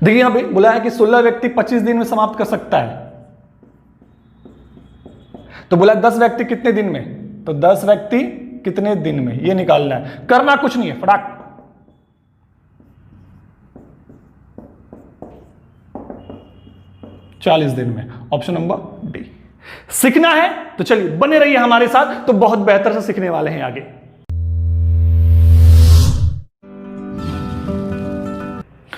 देखिए यहां पे बोला है कि 16 व्यक्ति 25 दिन में समाप्त कर सकता है, तो बोला 10 व्यक्ति कितने दिन में, तो 10 व्यक्ति कितने दिन में ये निकालना है। करना कुछ नहीं है, फटाक 40 दिन में, ऑप्शन नंबर डी। सीखना है तो चलिए बने रहिए हमारे साथ, तो बहुत बेहतर से सीखने वाले हैं आगे।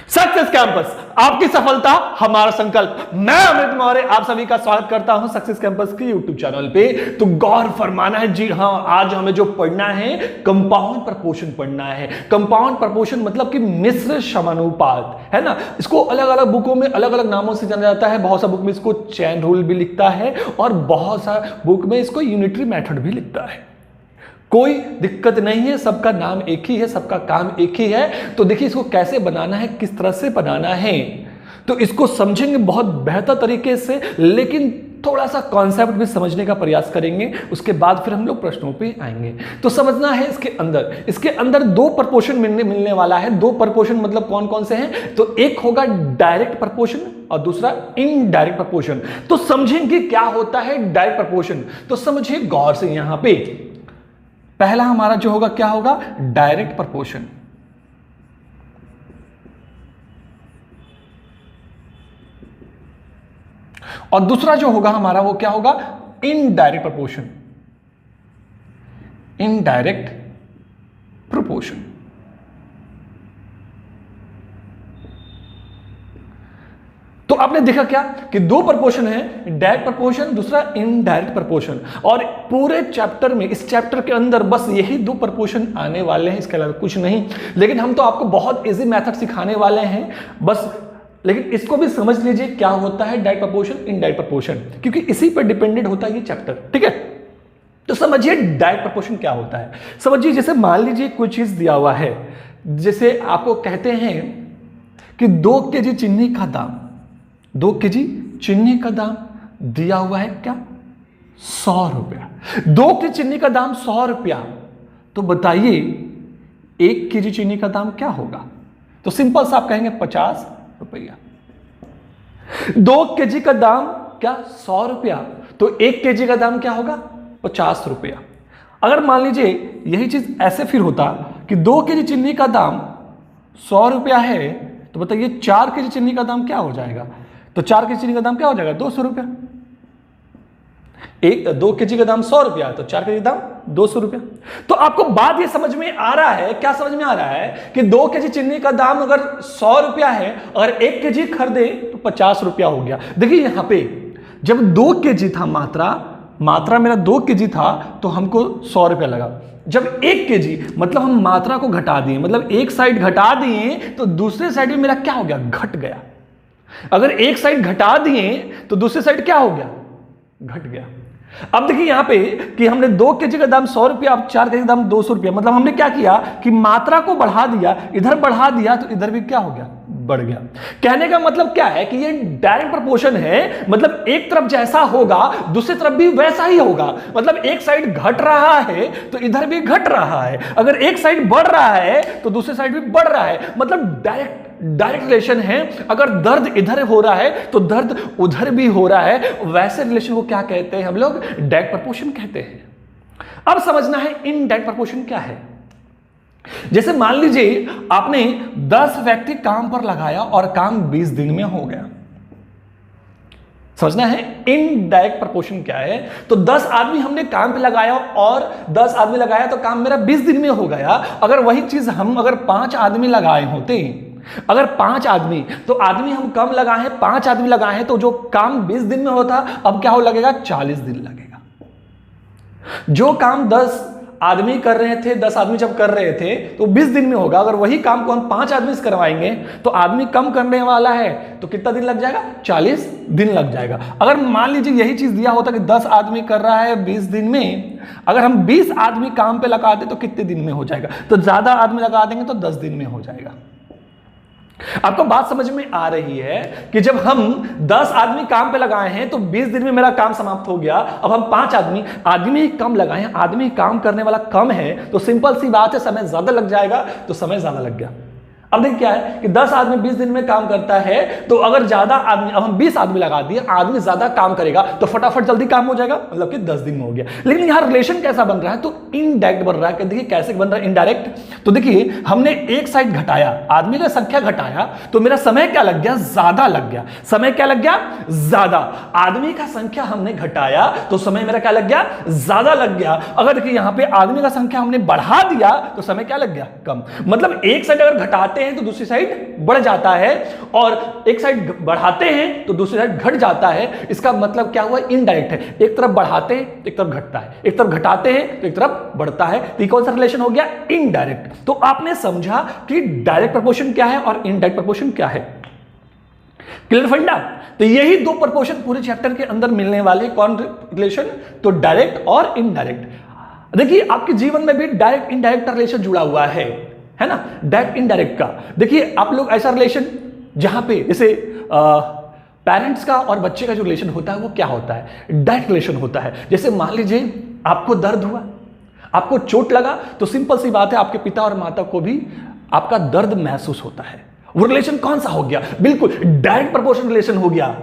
सक्सेस कैंपस, आपकी सफलता हमारा संकल्प। मैं अमित मौर्य आप सभी का स्वागत करता हूं सक्सेस कैंपस के यूट्यूब चैनल पे। तो गौर फरमाना है, जी हां, आज हमें जो पढ़ना है कंपाउंड प्रपोर्शन पढ़ना है। कंपाउंड प्रपोर्शन मतलब कि मिश्र समानुपात, है ना। इसको अलग अलग बुकों में अलग अलग नामों से जाना जाता है। बहुत सा बुक में इसको चेन रूल भी लिखता है और बहुत सा बुक में इसको यूनिटरी मेथड भी लिखता है। कोई दिक्कत नहीं है, सबका नाम एक ही है, सबका काम एक ही है। तो देखिए इसको कैसे बनाना है, किस तरह से बनाना है, तो इसको समझेंगे बहुत बेहतर तरीके से, लेकिन थोड़ा सा कॉन्सेप्ट भी समझने का प्रयास करेंगे। उसके बाद फिर हम लोग प्रश्नों पे आएंगे। तो समझना है इसके अंदर दो प्रपोर्शन मिलने वाला है। दो प्रपोर्शन मतलब कौन कौन से हैं, तो एक होगा डायरेक्ट प्रपोर्शन और दूसरा इनडायरेक्ट प्रपोर्शन। तो समझेंगे क्या होता है डायरेक्ट प्रपोर्शन, तो समझिए गौर से। यहां पे पहला हमारा जो होगा क्या होगा, डायरेक्ट प्रपोर्शन, और दूसरा जो होगा हमारा वो क्या होगा, इनडायरेक्ट प्रपोर्शन। Indirect proportion. तो आपने देखा क्या कि दो प्रपोर्शन है, डायरेक्ट प्रपोर्शन, दूसरा इनडायरेक्ट प्रपोर्शन। और पूरे चैप्टर में, इस चैप्टर के अंदर बस यही दो प्रपोर्शन आने वाले हैं, इसके अलावा कुछ नहीं। लेकिन हम तो आपको बहुत इजी मेथड सिखाने वाले हैं बस। लेकिन इसको भी समझ लीजिए क्या होता है डायरेक्ट प्रपोर्शन, इनडायरेक्ट प्रपोर्शन, क्योंकि इसी पर डिपेंडेंट होता है ये चैप्टर, ठीक है। तो समझिए डायरेक्ट प्रपोर्शन क्या होता है। समझिए जैसे मान लीजिए कोई चीज दिया हुआ है, जैसे आपको कहते हैं कि 2 केजी चीनी का दाम, 2 केजी चीनी का दाम दिया हुआ है क्या, 100 रुपया। 2 केजी चीनी का दाम 100 रुपया, तो बताइए 1 केजी चीनी का दाम क्या होगा, तो सिंपल सा आप कहेंगे 50 रुपया। 2 केजी का दाम क्या 100 रुपया, तो 1 केजी का दाम क्या होगा 50 रुपया। अगर मान लीजिए यही चीज ऐसे फिर होता कि 2 केजी चीनी का दाम 100 रुपया है, तो बताइए 4 केजी चीनी का दाम क्या हो जाएगा, तो 4 केजी चीनी का दाम क्या हो जाएगा 200 रुपया। 2 केजी का दाम 100 रुपया, तो 4 केजी दाम 200 रुपया। तो आपको बात ये समझ में आ रहा है, क्या समझ में आ रहा है कि 2 केजी चीनी का दाम अगर 100 रुपया है, अगर 1 केजी खरीदे तो 50 रुपया हो गया। देखिए यहां पे जब 2 केजी था, मात्रा मेरा 2 केजी था, तो हमको 100 रुपया लगा। जब 1 केजी मतलब हम मात्रा को घटा दिए, मतलब एक साइड घटा दिए, तो दूसरे साइड में मेरा क्या हो गया, घट गया। अगर एक साइड घटा दिए तो दूसरी साइड क्या हो गया, घट गया। अब देखिए यहां पे कि हमने 2 केजी का दाम 100 रुपया, अब 4 केजी का दाम 200 रुपया, मतलब हमने क्या किया कि मात्रा को बढ़ा दिया, इधर बढ़ा दिया तो इधर भी क्या हो गया, बढ़ गया। कहने का मतलब क्या है कि ये डायरेक्ट प्रपोर्शन है, मतलब एक तरफ जैसा होगा दूसरी तरफ भी वैसा ही होगा। मतलब एक साइड घट रहा है तो इधर भी घट रहा है, अगर एक साइड बढ़ रहा है तो दूसरी साइड भी बढ़ रहा है। मतलब डायरेक्ट रिलेशन है। अगर दर्द इधर हो रहा है तो दर्द उधर भी हो रहा है, वैसे रिलेशन को क्या कहते हैं हम लोग, डायरेक्ट प्रपोर्शन कहते हैं। अब समझना है इनडायरेक्ट प्रपोर्शन क्या है। जैसे मान लीजिए आपने 10 व्यक्ति काम पर लगाया और काम 20 दिन में हो गया। समझना है इनडायरेक्ट प्रपोर्शन क्या है। तो 10 आदमी हमने काम पे लगाया और 10 आदमी लगाया तो काम मेरा 20 दिन में हो गया। अगर वही चीज हम अगर 5 आदमी लगाए होते, अगर 5 आदमी, तो आदमी हम कम लगाए हैं, 5 आदमी लगाए हैं, तो जो काम 20 दिन में होता अब क्या हो लगेगा, 40 दिन लगेगा। जो काम 10 आदमी कर रहे थे, 10 आदमी जब कर रहे थे तो 20 दिन में होगा। अगर वही काम को हम 5 आदमी से करवाएंगे तो आदमी कम करने वाला है तो कितना दिन लग जाएगा, 40 दिन लग जाएगा। अगर मान लीजिए यही चीज दिया होता कि 10 आदमी कर रहा है 20 दिन में, अगर हम 20 आदमी काम पे लगा दे तो कितने दिन में हो जाएगा, तो ज्यादा आदमी लगा देंगे तो 10 दिन में हो जाएगा। आपको बात समझ में आ रही है कि जब हम 10 आदमी काम पे लगाए हैं तो 20 दिन में मेरा काम समाप्त हो गया। अब हम 5 आदमी कम लगाए हैं, आदमी काम करने वाला कम है, तो सिंपल सी बात है समय ज्यादा लग जाएगा, तो समय ज्यादा लग गया। अब देखिए क्या है कि 10 आदमी 20 दिन में काम करता है, तो अगर ज्यादा आदमी, अब हम 20 आदमी लगा दिए, आदमी ज्यादा काम करेगा तो फटाफट जल्दी काम हो जाएगा, मतलब कि 10 दिन में हो गया। लेकिन यहां रिलेशन कैसा बन रहा है, तो इनडायरेक्ट बन रहा है। देखिए कैसे बन रहा है इनडायरेक्ट, तो देखिए हमने एक साइड घटाया, आदमी का संख्या घटाया, तो मेरा समय क्या लग गया, ज्यादा लग गया। समय क्या लग गया, ज्यादा। आदमी का संख्या हमने घटाया तो समय मेरा क्या लग गया, ज्यादा लग गया। अगर देखिए यहां पे आदमी का संख्या हमने बढ़ा दिया तो समय क्या लग गया, कम। मतलब एक साइड अगर घटाते हैं तो दूसरी साइड बढ़ जाता है, और एक साइड बढ़ाते हैं तो दूसरी साइड घट जाता है। इसका मतलब क्या हुआ, इनडायरेक्ट है। एक तरफ बढ़ाते हैं तो एक तरफ घटता है, एक तरफ घटाते हैं तो एक तरफ बढ़ता है। तो ये कौन सा रिलेशन हो गया, इनडायरेक्ट। तो आपने समझा कि डायरेक्ट प्रपोर्शन क्या है और इनडायरेक्ट प्रपोर्शन क्या है। क्लियर फंडा। तो यही दो प्रपोर्शन पूरे चैप्टर के अंदर मिलने वाले, कौन रिलेशन, तो डायरेक्ट और इनडायरेक्ट। देखिए आपके जीवन में भी डायरेक्ट इनडायरेक्ट रिलेशन जुड़ा हुआ है ना, डायरेक्ट इनडायरेक्ट का। देखिए आप लोग ऐसा रिलेशन जहां पे जैसे पेरेंट्स का और बच्चे का जो रिलेशन होता है वो क्या होता है, डायरेक्ट रिलेशन होता है। जैसे मान लीजिए आपको दर्द हुआ, आपको चोट लगा, तो सिंपल सी बात है आपके पिता और माता को भी आपका दर्द महसूस होता है। वो रिलेशन कौन सा हो गया, बिल्कुल डायरेक्ट प्रोपोर्शनल रिलेशन हो गया।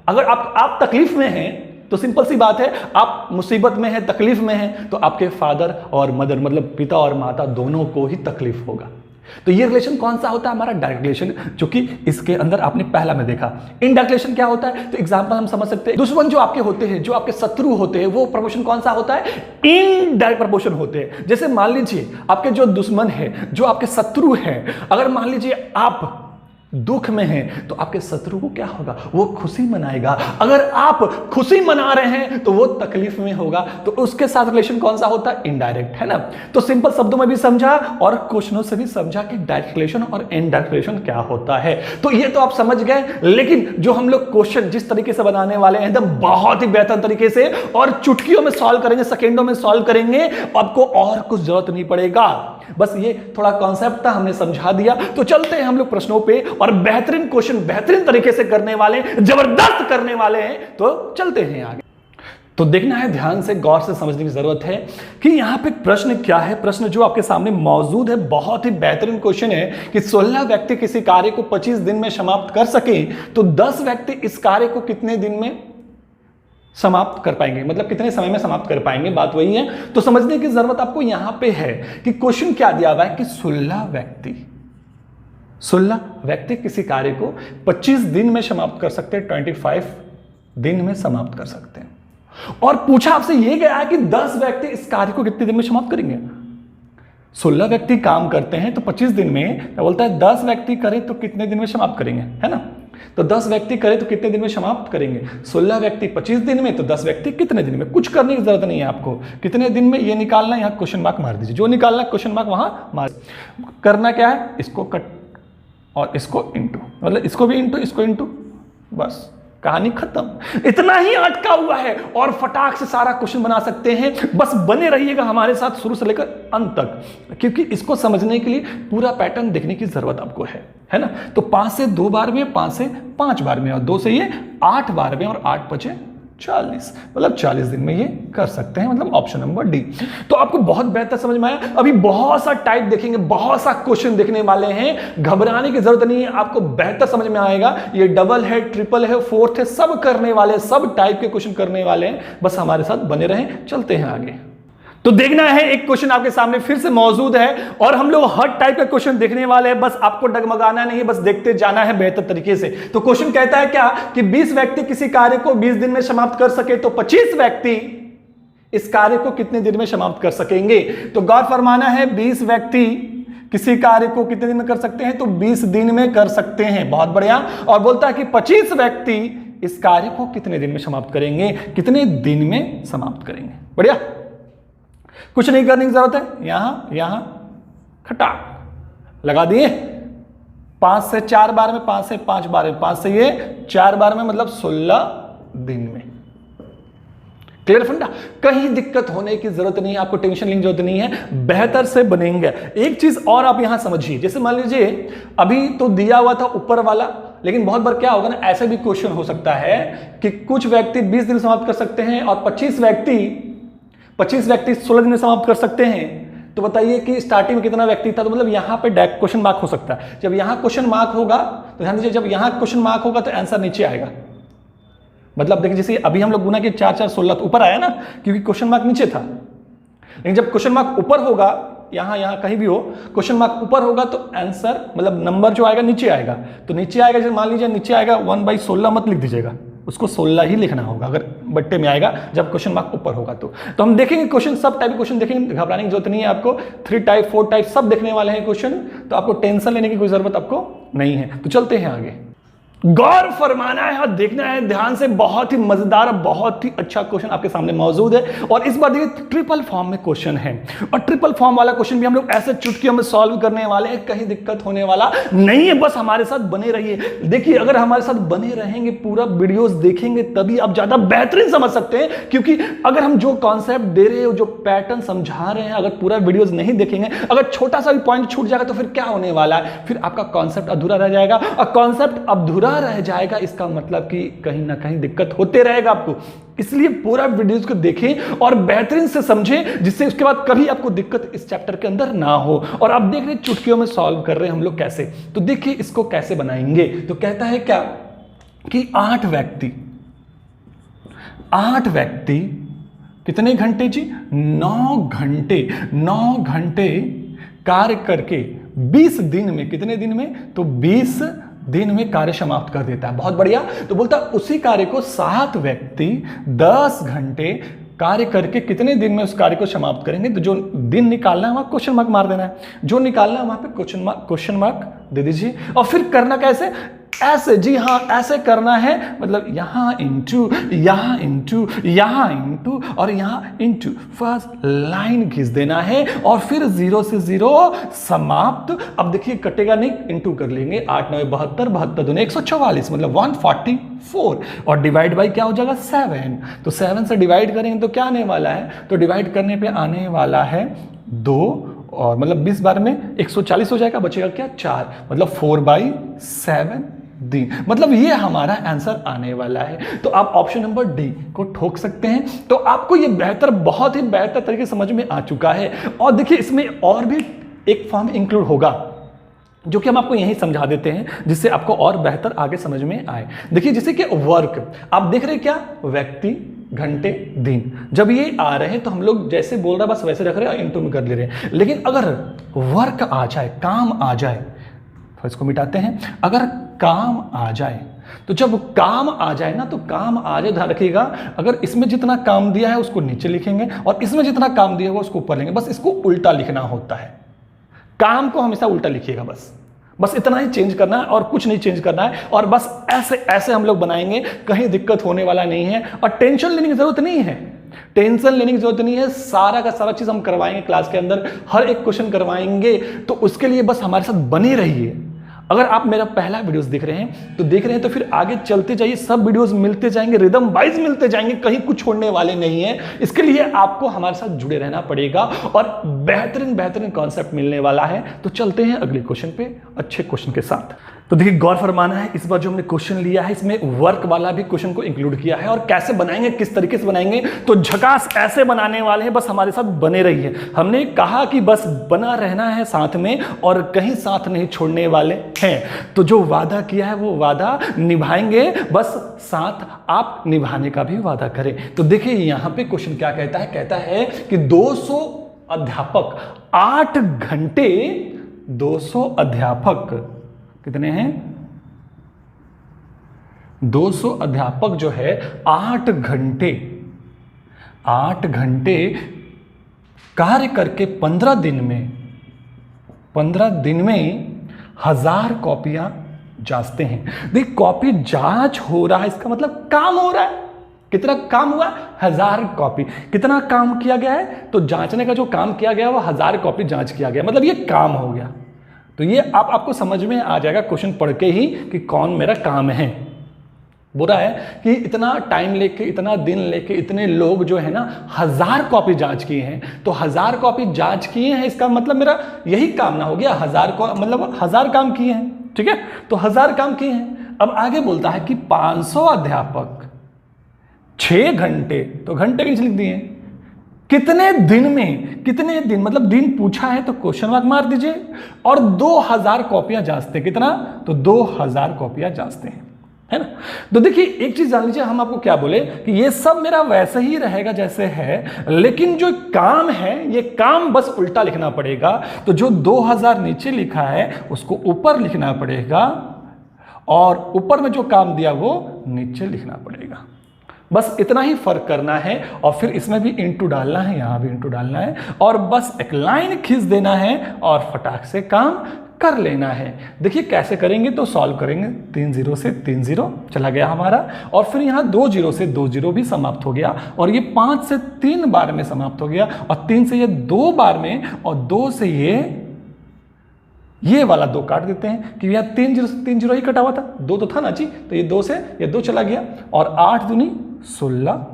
अगर आप तकलीफ में हैं तो सिंपल सी बात है, आप मुसीबत में हैं, तकलीफ में हैं, तो आपके फादर और मदर, मतलब पिता और माता दोनों को ही तकलीफ होगा। तो ये रिलेशन कौन सा होता है, हमारा डायरेक्ट रिलेशन, जो कि इसके अंदर आपने पहला में देखा। इनडायरेक्ट रिलेशन क्या होता है, तो एग्जांपल हम समझ सकते हैं, दुश्मन जो आपके होते हैं, जो आपके शत्रु होते हैं, वो प्रपोर्शन कौन सा होता है, इनडायरेक्ट प्रपोर्शन होते हैं। जैसे मान लीजिए आपके जो दुश्मन है, जो आपके शत्रु है, अगर मान लीजिए आप दुख में हैं तो आपके शत्रु को क्या होगा, वो खुशी मनाएगा। अगर आप खुशी मना रहे हैं तो वो तकलीफ में होगा, तो उसके साथ रिलेशन कौन सा होता है, इनडायरेक्ट, है ना। तो सिंपल शब्दों में भी समझा और क्वेश्चनों से भी समझा कि डायरेक्ट रिलेशन और इनडायरेक्ट रिलेशन क्या होता है। तो ये तो आप समझ गए, लेकिन जो हम लोग क्वेश्चन जिस तरीके से बनाने वाले हैं एकदम बहुत ही बेहतर तरीके से और चुटकियों में सॉल्व करेंगे, सेकेंडों में सॉल्व करेंगे, आपको और कुछ जरूरत नहीं पड़ेगा। बस ये थोड़ा कॉन्सेप्ट था, हमने समझा दिया। तो चलते हैं हम लोग प्रश्नों पे, और बेहतरीन क्वेश्चन बेहतरीन तरीके से करने वाले, जबरदस्त करने वाले हैं। तो चलते हैं आगे। तो देखना है, ध्यान से गौर से समझने की जरूरत है कि यहां पे प्रश्न क्या है। प्रश्न जो आपके सामने मौजूद है बहुत ही बेहतरीन क्वेश्चन है कि 16 व्यक्ति किसी कार्य को 25 दिन में समाप्त कर सके, तो 10 व्यक्ति इस कार्य को कितने दिन में समाप्त कर पाएंगे, मतलब कितने समय में समाप्त कर पाएंगे, बात वही है। तो समझने की जरूरत आपको यहां पे है कि क्वेश्चन क्या दिया हुआ है कि 16 व्यक्ति किसी कार्य को 25 दिन में समाप्त कर सकते हैं, 25 दिन में समाप्त कर सकते हैं। और पूछा आपसे यह गया है कि 10 व्यक्ति इस कार्य को कितने दिन में समाप्त करेंगे। 16 व्यक्ति काम करते हैं तो 25 दिन में, क्या बोलता है, 10 व्यक्ति करें तो कितने दिन में समाप्त करेंगे, है ना। तो 10 व्यक्ति करें तो कितने दिन में समाप्त करेंगे, 16 व्यक्ति 25 दिन में, तो 10 व्यक्ति कितने दिन में। कुछ करने की जरूरत नहीं है आपको, कितने दिन में ये निकालना है, यहाँ क्वेश्चन मार्क मार दीजिए, जो निकालना है क्वेश्चन मार्क वहां मार। करना क्या है, इसको कट और इसको इंटू, मतलब इसको भी इंटू, इसको इंटू, बस कहानी खत्म। इतना ही अटका हुआ है और फटाक से सारा क्वेश्चन बना सकते हैं। बस बने रहिएगा हमारे साथ शुरू से लेकर अंत तक, क्योंकि इसको समझने के लिए पूरा पैटर्न देखने की जरूरत आपको है ना। तो 5 से 2 बार में, 5 से 5 बार में, और 2 से ये 8 बार में, और 8 5 40, मतलब 40 दिन में ये कर सकते हैं, मतलब ऑप्शन नंबर डी। तो आपको बहुत बेहतर समझ में आया। अभी बहुत सा टाइप देखेंगे, बहुत सा क्वेश्चन देखने वाले हैं, घबराने की जरूरत नहीं है, आपको बेहतर समझ में आएगा। ये डबल है, ट्रिपल है, फोर्थ है, सब करने वाले, सब टाइप के क्वेश्चन करने वाले हैं। बस हमारे साथ बने रहें, चलते हैं आगे। तो देखना है, एक क्वेश्चन आपके सामने फिर से मौजूद है और हम लोग हर टाइप का क्वेश्चन देखने वाले हैं। बस आपको डगमगाना नहीं है, बस देखते जाना है बेहतर तरीके से। तो क्वेश्चन कहता है क्या कि 20 व्यक्ति किसी कार्य को 20 दिन में समाप्त कर सके, तो 25 व्यक्ति इस कार्य को कितने दिन में समाप्त कर सकेंगे। तो गौर फरमाना है, 20 व्यक्ति किसी कार्य को कितने दिन में कर सकते हैं, तो 20 दिन में कर सकते हैं, बहुत बढ़िया। और बोलता है कि 25 व्यक्ति इस कार्य को कितने दिन में समाप्त करेंगे, कितने दिन में समाप्त करेंगे। बढ़िया, कुछ नहीं करने की जरूरत है, यहां खटाक लगा दिए। 5 से 4 बार में, 5 से 5 बार में, 5 से ये 4 बार में, मतलब 16 दिन में। क्लियर फंडा, कहीं दिक्कत होने की जरूरत नहीं है, आपको टेंशन लेने की जरूरत नहीं है, बेहतर से बनेंगे। एक चीज और आप यहां समझिए, जैसे मान लीजिए अभी तो दिया हुआ था ऊपर वाला, लेकिन बहुत बार क्या होगा ना, ऐसा भी क्वेश्चन हो सकता है कि कुछ व्यक्ति 20 दिन समाप्त कर सकते हैं और 25 व्यक्ति 16 दिन में समाप्त कर सकते हैं। तो बताइए कि स्टार्टिंग में कितना व्यक्ति था, तो मतलब यहाँ पे क्वेश्चन मार्क हो सकता है। जब यहाँ क्वेश्चन मार्क होगा तो ध्यान दीजिए, जब यहाँ क्वेश्चन मार्क होगा तो आंसर नीचे आएगा। मतलब देखिए जैसे अभी हम लोग गुना के 4 4 16 तो ऊपर आया ना, क्योंकि क्वेश्चन मार्क नीचे था। लेकिन जब क्वेश्चन मार्क ऊपर होगा, यहाँ कहीं भी हो, क्वेश्चन मार्क ऊपर होगा तो आंसर मतलब नंबर जो आएगा नीचे आएगा। तो नीचे आएगा, जैसे मान लीजिए नीचे आएगा 1/16 मत लिख दीजिएगा, उसको 16 ही लिखना होगा अगर बट्टे में आएगा, जब क्वेश्चन मार्क ऊपर होगा तो हम देखेंगे क्वेश्चन, सब टाइप के क्वेश्चन देखेंगे, घबराने की जरूरत नहीं है आपको। 3 टाइप 4 टाइप सब देखने वाले हैं क्वेश्चन, तो आपको टेंशन लेने की कोई जरूरत आपको नहीं है। तो चलते हैं आगे। गौर फरमाना है और देखना है ध्यान से, बहुत ही मजेदार, बहुत ही अच्छा क्वेश्चन आपके सामने मौजूद है। और इस बार देखिए ट्रिपल फॉर्म में क्वेश्चन है, और ट्रिपल फॉर्म वाला क्वेश्चन भी हम लोग ऐसे चुटकियों में सॉल्व करने वाले हैं, कहीं दिक्कत होने वाला नहीं है। बस हमारे साथ बने रहिए। देखिए अगर हमारे साथ बने रहेंगे, पूरा वीडियोस देखेंगे, तभी आप ज्यादा बेहतरीन समझ सकते हैं। क्योंकि अगर हम जो कॉन्सेप्ट दे रहे हैं, जो पैटर्न समझा रहे हैं, अगर पूरा वीडियोस नहीं देखेंगे, अगर छोटा सा भी पॉइंट छूट जाएगा तो फिर क्या होने वाला है, फिर आपका कॉन्सेप्ट अधूरा रह जाएगा। और कॉन्सेप्ट अधूरा रह जाएगा इसका मतलब कि कहीं ना कहीं दिक्कत होते रहेगा आपको। इसलिए पूरा वीडियोस को देखें और बेहतरीन से समझें, जिससे उसके बाद कभी आपको दिक्कत इस चैप्टर के अंदर ना हो। और आप देख रहे हैं चुटकियों में सॉल्व कर रहे हैं हम लोग कैसे, तो देखिए इसको कैसे बनाएंगे। तो कहता है क्या कि 8 व्यक्ति कितने घंटे जी, 9 घंटे कार्य करके 20 दिन में, कितने दिन में, तो 20 दिन में कार्य समाप्त कर देता है। बहुत बढ़िया। तो बोलता है उसी कार्य को 7 व्यक्ति 10 घंटे कार्य करके कितने दिन में उस कार्य को समाप्त करेंगे। तो जो दिन निकालना है वहां क्वेश्चन मार्क मार देना है, जो निकालना है वहां पे क्वेश्चन मार्क दे दीजिए। और फिर करना कैसे, ऐसे, जी हाँ ऐसे करना है, मतलब यहां इंटू, यहां इंटू, यहां इंटू और यहां इंटू, फर्स्ट लाइन खींच देना है और फिर 0 से 0 समाप्त। अब देखिए कटेगा नहीं, इंटू कर लेंगे, 8 9 72, 72 दूनी 144, मतलब 144 और डिवाइड बाई क्या हो जाएगा 7। तो 7 से डिवाइड करेंगे तो क्या आने वाला है, तो डिवाइड करने पे आने वाला है 2, और मतलब 20 बार में 140 हो जाएगा, बचेगा क्या 4, मतलब 4/7 दिन। मतलब ये हमारा आंसर आने वाला है। तो आप ऑप्शन नंबर डी को ठोक सकते हैं। तो आपको ये बेहतर, बहुत ही बेहतर तरीके से समझ में आ चुका है। और देखिए इसमें और भी एक फॉर्म इंक्लूड होगा, जो कि हम आपको यही समझा देते हैं, जिससे आपको और बेहतर आगे समझ में आए। देखिए जैसे कि वर्क, आप देख रहे हैं क्या, व्यक्ति, घंटे, दिन, जब ये आ रहे हैं तो हम लोग जैसे बोल रहे हैं बस वैसे रख रहे हैं, इंटू में कर ले रहे हैं। लेकिन अगर वर्क आ जाए, काम आ जाए, तो इसको मिटाते हैं। अगर काम आ जाए, तो जब काम आ जाए ना, तो काम आ जाए, ध्यान रखिएगा, अगर इसमें जितना काम दिया है उसको नीचे लिखेंगे और इसमें जितना काम दिया हुआ उसको ऊपर लेंगे। बस इसको उल्टा लिखना होता है, काम को हमेशा उल्टा लिखिएगा, बस इतना ही चेंज करना है और कुछ नहीं चेंज करना है। और बस ऐसे ऐसे हम लोग बनाएंगे, कहीं दिक्कत होने वाला नहीं है। और टेंशन लेने की जरूरत नहीं है, टेंशन लेने की जरूरत नहीं है। सारा का सारा चीज हम करवाएंगे क्लास के अंदर, हर एक क्वेश्चन करवाएंगे। तो उसके लिए बस हमारे साथ बने रहिए। अगर आप मेरा पहला वीडियोस देख रहे हैं तो फिर आगे चलते जाइए, सब वीडियोस मिलते जाएंगे, रिदम वाइज मिलते जाएंगे, कहीं कुछ छोड़ने वाले नहीं है। इसके लिए आपको हमारे साथ जुड़े रहना पड़ेगा और बेहतरीन कॉन्सेप्ट मिलने वाला है। तो चलते हैं अगले क्वेश्चन पे, अच्छे क्वेश्चन के साथ। तो देखिए गौर फरमाना है, इस बार जो हमने क्वेश्चन लिया है इसमें वर्क वाला भी क्वेश्चन को इंक्लूड किया है। और कैसे बनाएंगे, किस तरीके से बनाएंगे, तो झकास ऐसे बनाने वाले हैं, बस हमारे साथ बने रहिए। हमने कहा कि बस बना रहना है साथ में और कहीं साथ नहीं छोड़ने वाले हैं। तो जो वादा किया है वो वादा निभाएंगे, बस साथ आप निभाने का भी वादा करें। तो देखिए यहां पे क्वेश्चन क्या कहता है, कहता है कि 200 अध्यापक 8 घंटे, 200 अध्यापक कितने हैं, 200 अध्यापक जो है 8 घंटे कार्य करके 15 दिन में 1000 कॉपियां जांचते हैं। देख कॉपी जांच हो रहा है, इसका मतलब काम हो रहा है। कितना काम हुआ, 1000 कॉपी। कितना काम किया गया है, तो जांचने का जो काम किया गया वो 1000 कॉपी जांच किया गया, मतलब ये काम हो गया। तो ये आपको समझ में आ जाएगा क्वेश्चन पढ़ के ही कि कौन मेरा काम है। बुरा है कि इतना टाइम लेके, इतना दिन लेके, इतने लोग जो है ना 1000 कॉपी जांच किए हैं। तो 1000 कॉपी जांच किए हैं, इसका मतलब मेरा यही काम ना हो गया, 1000 मतलब 1000 काम किए हैं, ठीक है। तो 1000 काम किए हैं। अब आगे बोलता है कि 500 अध्यापक 6 घंटे, तो घंटे किस लिख दिए, कितने दिन मतलब दिन पूछा है तो क्वेश्चन मार्क मार दीजिए, और 2000 कॉपियां जांचते हैं। कितना? तो 2000 कॉपियां जांचते हैं, है ना। तो देखिए एक चीज जान लीजिए, हम आपको क्या बोले कि ये सब मेरा वैसे ही रहेगा जैसे है, लेकिन जो काम है ये काम बस उल्टा लिखना पड़ेगा। तो जो 2000 नीचे लिखा है उसको ऊपर लिखना पड़ेगा, और ऊपर में जो काम दिया वो नीचे लिखना पड़ेगा। बस इतना ही फर्क करना है, और फिर इसमें भी इंटू डालना है, यहां भी इंटू डालना है, और बस एक लाइन खींच देना है और फटाक से काम कर लेना है। देखिए कैसे करेंगे, तो सॉल्व करेंगे। 3 0 से 3 0 चला गया हमारा, और फिर यहाँ 2 0 से 2 0 भी समाप्त हो गया, और ये 5 से 3 बार में समाप्त हो गया, और 3 से ये 2 बार में, और 2 से ये वाला 2 काट देते हैं कि यहाँ 3 0 से 3 0 ही कटा हुआ था, 2 तो था ना जी, तो ये 2 से ये 2 चला गया, और 8 दूनी 16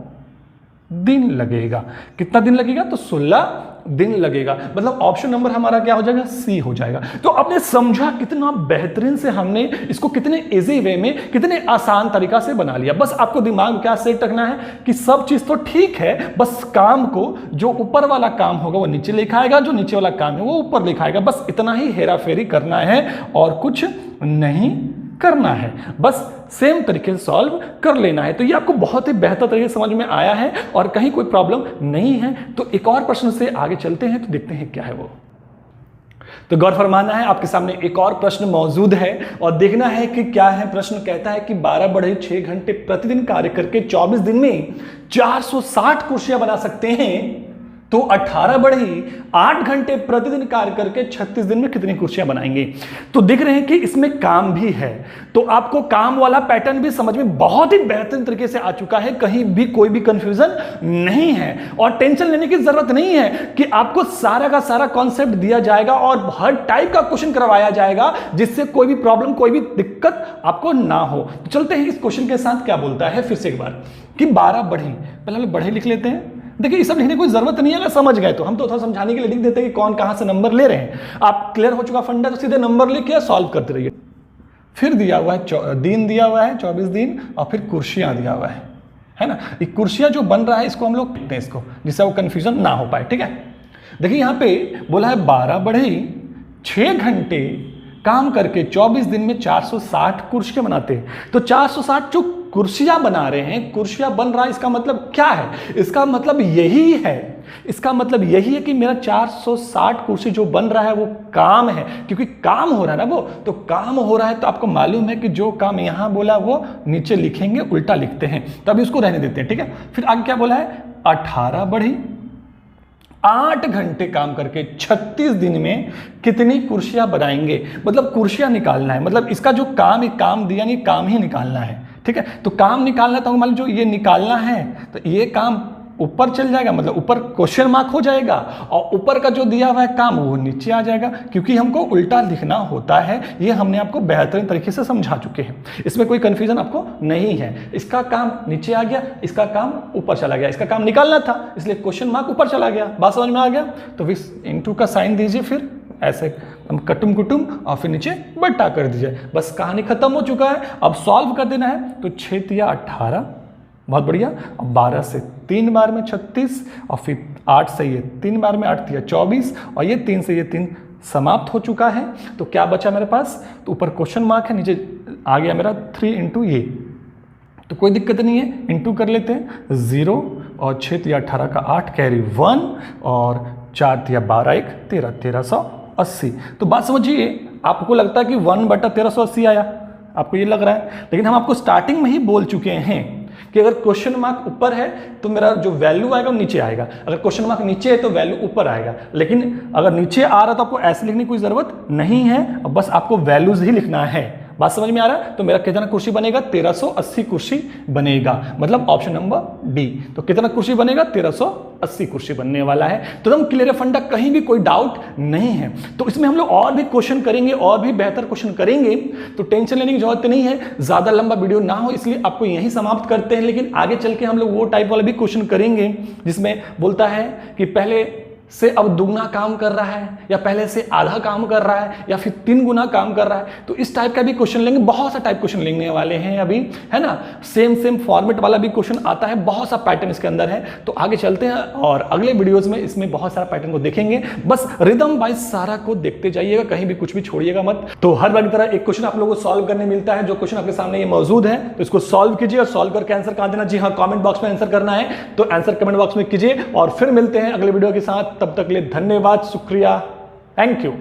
दिन लगेगा। कितना दिन लगेगा? तो 16 दिन लगेगा। मतलब ऑप्शन नंबर हमारा क्या हो जाएगा? सी हो जाएगा। तो आपने समझा कितना बेहतरीन से हमने इसको कितने इजी वे में, कितने आसान तरीका से बना लिया। बस आपको दिमाग में क्या सेट रखना है कि सब चीज तो ठीक है, बस काम को, जो ऊपर वाला काम होगा वो नीचे लिखाएगा, जो नीचे वाला काम है वो ऊपर लिखाएगा। बस इतना ही हेरा फेरी करना है और कुछ नहीं करना है, बस सेम तरीके से सॉल्व कर लेना है। तो ये आपको बहुत ही बेहतर तरीके से समझ में आया है और कहीं कोई प्रॉब्लम नहीं है। तो एक और प्रश्न से आगे चलते हैं, तो देखते हैं क्या है वो। तो गौर फरमाना है, आपके सामने एक और प्रश्न मौजूद है और देखना है कि क्या है। प्रश्न कहता है कि 12 बढ़ई 6 घंटे प्रतिदिन कार्य करके 24 दिन में 460 कुर्सियां बना सकते हैं, तो 18 बढ़ई 8 घंटे प्रतिदिन कार्य करके 36 दिन में कितनी कुर्सियां बनाएंगे। तो देख रहे हैं कि इसमें काम भी है, तो आपको काम वाला पैटर्न भी समझ में बहुत ही बेहतरीन तरीके से आ चुका है, कहीं भी कोई भी कंफ्यूजन नहीं है और टेंशन लेने की जरूरत नहीं है कि आपको सारा का सारा कॉन्सेप्ट दिया जाएगा और हर टाइप का क्वेश्चन करवाया जाएगा, जिससे कोई भी प्रॉब्लम, कोई भी दिक्कत आपको ना हो। तो चलते हैं इस क्वेश्चन के साथ, क्या बोलता है फिर से एक बार कि 12 बढ़ई, पहले हम लोग बढ़ई लिख लेते हैं। देखिए ये सब लिखने की कोई जरूरत नहीं है, अगर समझ गए तो हम तो थोड़ा समझाने के लिए लिख देते हैं कि कौन कहां से नंबर ले रहे हैं। आप क्लियर हो चुका फंडा, तो सीधे नंबर लिखिए, सॉल्व करते रहिए। फिर दिया हुआ है दिन दिया हुआ है 24 दिन, और फिर कुर्सियां दिया हुआ है ना। ये कुर्सियां जो बन रहा है इसको हम लोग लिखते हैं इसको, जिससे वो कंफ्यूजन ना हो पाए, ठीक है। देखिए यहाँ पे बोला है 12 बढ़ई 6 घंटे काम करके 24 दिन में 460 कुर्सियां बनाते हैं। तो 460 जो कुर्सियां बना रहे हैं, कुर्सियां बन रहा है, इसका मतलब क्या है? इसका मतलब यही है, इसका मतलब यही है कि मेरा 460 कुर्सी जो बन रहा है वो काम है, क्योंकि काम हो रहा है ना वो, तो काम हो रहा है। तो आपको मालूम है कि जो काम यहां बोला वो नीचे लिखेंगे, उल्टा लिखते हैं, तभी उसको रहने देते हैं, ठीक है। फिर आगे क्या बोला है? 18 बढ़ी 8 घंटे काम करके 36 दिन में कितनी कुर्सियां बनाएंगे। मतलब कुर्सियां निकालना है, मतलब इसका जो काम है, काम दिया नहीं, काम ही निकालना है, ठीक है। तो काम निकालना है, तो मान लो जो ये निकालना है, तो ये काम ऊपर चल जाएगा, मतलब ऊपर क्वेश्चन मार्क हो जाएगा, और ऊपर का जो दिया हुआ है काम वो नीचे आ जाएगा, क्योंकि हमको उल्टा लिखना होता है। ये हमने आपको बेहतरीन तरीके से समझा चुके हैं, इसमें कोई कंफ्यूजन आपको नहीं है। इसका काम नीचे आ गया, इसका काम ऊपर चला गया, इसका काम निकालना था इसलिए क्वेश्चन मार्क ऊपर चला गया। बात समझ में आ गया? तो फिर इंटू का साइन दीजिए, फिर ऐसे हम कटुम कुटुम और फिर नीचे बट्टा कर दीजिए, बस कहानी खत्म हो चुका है। अब सॉल्व कर देना है, तो 6 तिया 18, बहुत बढ़िया। अब 12 से 3 बार में 36, और फिर 8 से ये 3 बार में 8 तिया 24, और ये 3 से ये 3 समाप्त हो चुका है। तो क्या बचा मेरे पास? तो ऊपर क्वेश्चन मार्क है, नीचे आ गया मेरा 3 इंटू ये, तो कोई दिक्कत नहीं है, इंटू कर लेते हैं 0, और 6 तिया 18 का 8 कैरी 1, और 4 तिया 12 1 13, 1380। तो बात समझिए, आपको लगता है कि 1/1380 आया, आपको ये लग रहा है, लेकिन हम आपको स्टार्टिंग में ही बोल चुके हैं कि अगर क्वेश्चन मार्क ऊपर है तो मेरा जो वैल्यू आएगा वो नीचे आएगा, अगर क्वेश्चन मार्क नीचे है तो वैल्यू ऊपर आएगा। लेकिन अगर नीचे आ रहा तो आपको ऐसे लिखने की कोई जरूरत नहीं है, बस आपको वैल्यूज ही लिखना है। बात समझ में आ रहा है? तो मेरा कितना कुर्सी बनेगा? 1380 कुर्सी बनेगा, मतलब ऑप्शन नंबर डी। तो कितना कुर्सी बनेगा? 1380 कुर्सी बनने वाला है। तो एकदम क्लियर फंडा, कहीं भी कोई डाउट नहीं है। तो इसमें हम लोग और भी क्वेश्चन करेंगे, और भी बेहतर क्वेश्चन करेंगे, तो टेंशन लेने की जरूरत नहीं है। ज्यादा लंबा वीडियो ना हो इसलिए आपको यहीं समाप्त करते हैं, लेकिन आगे चल के हम लोग वो टाइप वाला भी क्वेश्चन करेंगे जिसमें बोलता है कि पहले से अब दुगना काम कर रहा है, या पहले से आधा काम कर रहा है, या फिर 3 गुना काम कर रहा है। तो इस टाइप का भी क्वेश्चन लेंगे, बहुत सा टाइप क्वेश्चन लेने वाले हैं अभी, है ना। सेम फॉर्मेट वाला भी क्वेश्चन आता है, बहुत सा पैटर्न इसके अंदर है। तो आगे चलते हैं और अगले वीडियोस में इसमें बहुत सारा पैटर्न को देखेंगे। बस रिदम वाइज सारा को देखते जाइएगा, कहीं भी कुछ भी छोड़िएगा मत। तो हर बार की तरह एक क्वेश्चन आप लोगों को सॉल्व करने मिलता है, जो क्वेश्चन आपके सामने ये मौजूद है, तो इसको सॉल्व कीजिए और सॉल्व करके आंसर कहां देना, जी हाँ कमेंट बॉक्स में आंसर करना है। तो आंसर कमेंट बॉक्स में कीजिए और फिर मिलते हैं अगले वीडियो के साथ। तब तक के लिए धन्यवाद, शुक्रिया, थैंक यू।